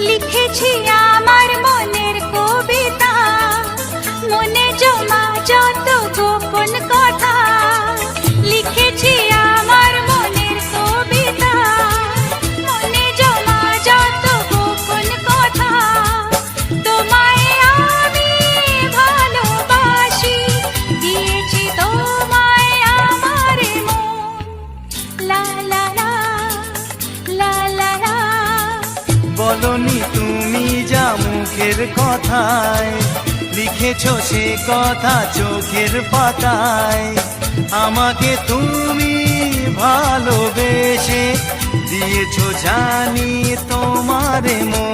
লিখেছি আমার মনের কবিতা, মনে জমা যত গোপন কথা। লিখেছি আমার মনের কবিতা, মনে জমা যত গোপন কথা। তোমায় আমি ভালোবাসি, দিয়েছি তোমায় আমার মন। লা লা লা লা লা লা। বলনি তুমি যা মুখের কথায়, লিখেছো সে কথা চোখের পাতায়। আমাকে তুমি ভালোবেসে দিয়েছো জানি তোমার মন।